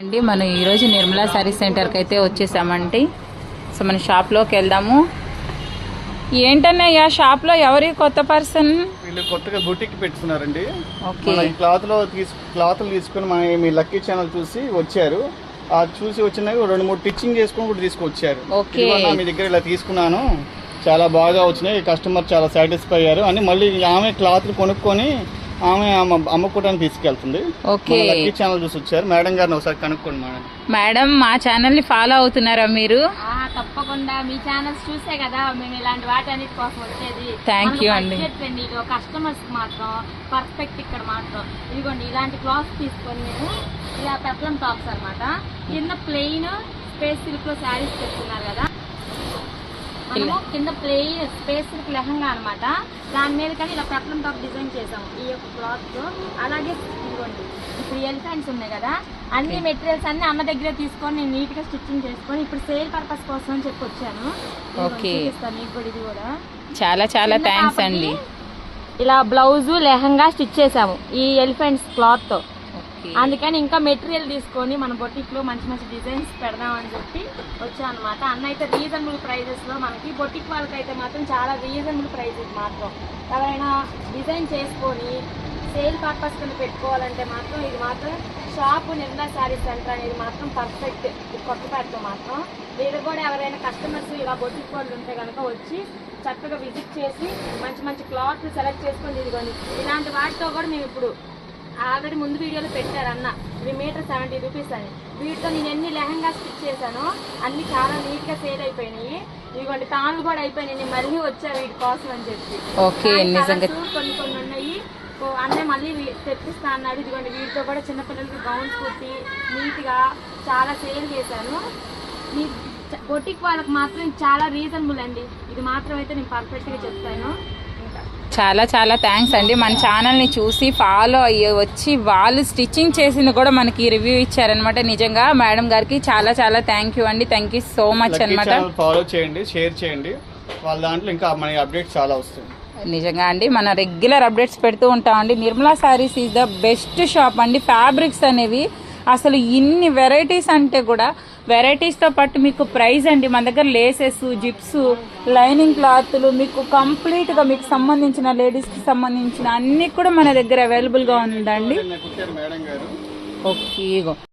అండి మనం ఈరోజు నిర్మలా శారీ సెంటర్కి అయితే వచ్చేసామండి. సో మన షాప్లోకి వెళ్దాము. ఏంటన్నయ్య షాప్లో ఎవరి కొత్త పర్సన్? వీళ్ళు కొత్తగా బుటిక్ పెట్టుకున్నారండి. ఓకే, క్లాత్లు తీసుకుని మీ లక్కీ ఛానల్ చూసి వచ్చారు. చూసి వచ్చినాక 2-3 టిచ్చింగ్ చేసుకుని కూడా తీసుకొచ్చారు. ఓకే, మీ దగ్గర ఇలా తీసుకున్నాను, చాలా బాగా వచ్చినాయి, కస్టమర్ చాలా సాటిస్ఫై అయ్యారు అని మళ్ళీ ఆమె క్లాత్లు కొనుక్కొని ఆమె అమ్ముకోవడానికి తీసుకెళ్తుంది. ఓకే, లక్కీ ఛానల్ చూసి వచ్చారు. మేడం గారిని ఒకసారి కనుక్కోండి. మేడం మా ఛానల్ ని ఫాలో అవుతున్నారా మీరు? తప్పకుండా మీ ఛానల్స్ చూసే కదా మేము ఇలాంటి వాటన్నిటి కోసం వచ్చేది. థ్యాంక్ యూ అండి. కస్టమర్స్ మాత్రం పర్ఫెక్ట్. ఇక్కడ మాత్రం ఇదిగోండి ఇలాంటి క్లాత్స్ తీసుకొని మేము ఇలా పెప్లం టాప్స్ అనమాట, కింద ప్లెయిన్ స్పేస్ సిల్క్ లో శారీస్ పెట్టుకున్నారు కదా, మనము కింద ప్లెయిన్ స్పేస్ సిల్క్ లెహంగా అనమాట, దాని మీద కానీ ఇలా పెప్లం టాప్ డిజైన్ చేసాము ఈ యొక్క క్లాత్ తో. అలాగే ఇదిగోండి ఇప్పుడు ఎలిఫెంట్స్ ఉన్నాయి కదా, అన్ని మెటీరియల్స్ అన్ని అమ్మ దగ్గర తీసుకొని నేను నీట్ గా స్టిచ్చింగ్ చేసుకొని ఇప్పుడు సేల్ పర్పస్ కోసం అని చెప్పి వచ్చాను. ఇది కూడా చాలా చాలా థ్యాంక్స్ అండి. ఇలా బ్లౌజ్ లెహంగా స్టిచ్ చేసాము ఈ ఎలిఫెంట్స్ క్లాత్ తో. అందుకని ఇంకా మెటీరియల్ తీసుకొని మన బొటిక్ లో మంచి మంచి డిజైన్స్ పెడదామని చెప్పి వచ్చా అనమాట. అన్న అయితే రీజనబుల్ ప్రైజెస్ లో మనకి బొటిక్ వాళ్ళకైతే మాత్రం చాలా రీజనబుల్ ప్రైజెస్ మాత్రం. ఎవరైనా డిజైన్ చేసుకొని సేల్ పర్పస్ కింద పెట్టుకోవాలంటే మాత్రం ఇది మాత్రం షాప్ నిర్మలా శారీ సెంటర్ అనేది మాత్రం పర్ఫెక్ట్. కొత్తపేటలో మాత్రం మీరు కూడా ఎవరైనా కస్టమర్స్ ఇలా బొటిక్ వాళ్ళు ఉంటే కనుక వచ్చి చక్కగా విజిట్ చేసి మంచి మంచి క్లాత్ సెలెక్ట్ చేసుకొని ఇదిగోండి ఇలాంటి వాటితో కూడా మేము ఇప్పుడు ఆల్రెడీ ముందు వీడియోలో పెట్టారన్న ఇవి మీటర్ 70 రూపీస్ అని. వీటితో నేను ఎన్ని లెహంగా స్టిచ్ చేశానో అన్ని చాలా నీట్ గా సేల్ అయిపోయినాయి. ఇదిగోండి తాళ్ళు కూడా అయిపోయినాయి, మళ్ళీ వచ్చా వీటి కోసం అని చెప్పి. కొన్ని కొన్ని ఉన్నాయి అన్నీ మళ్ళీ తెప్పిస్తా అన్నాడు. ఇదిగోండి వీటితో కూడా చిన్నపిల్లలకి గౌన్స్ కుట్టి నీట్ గా చాలా సేల్ చేశాను. మీ బొటిక్ వాళ్ళకి మాత్రం చాలా రీజనబుల్ అండి. ఇది మాత్రం అయితే నేను పర్ఫెక్ట్ గా చెప్తాను. చాలా చాలా థ్యాంక్స్ అండి. మన ఛానల్ని చూసి ఫాలో అయ్యి వచ్చి వాళ్ళు స్టిచ్చింగ్ చేసింది కూడా మనకి రివ్యూ ఇచ్చారనమాట. నిజంగా మేడం గారికి చాలా చాలా థ్యాంక్ యూ అండి. థ్యాంక్ యూ సో మచ్ అనమాట. ఫాలో చేయండి, షేర్ చేయండి, వాళ్ళ దాంట్లో ఇంకా మన అప్డేట్స్ చాలా వస్తాయి. నిజంగా అండి మన రెగ్యులర్ అప్డేట్స్ పెడుతూ ఉంటామండి. Nirmala saris is the best shop అండి. ఫ్యాబ్రిక్స్ అనేవి అసలు ఇన్ని వెరైటీస్ అంటే కూడా వెరైటీస్తో పాటు మీకు ప్రైస్ అండి. మన దగ్గర లేసెస్, జిప్స్, లైనింగ్ క్లాత్లు మీకు కంప్లీట్గా మీకు సంబంధించిన లేడీస్కి సంబంధించిన అన్నీ కూడా మన దగ్గర అవైలబుల్గా ఉందండి. ఓకే.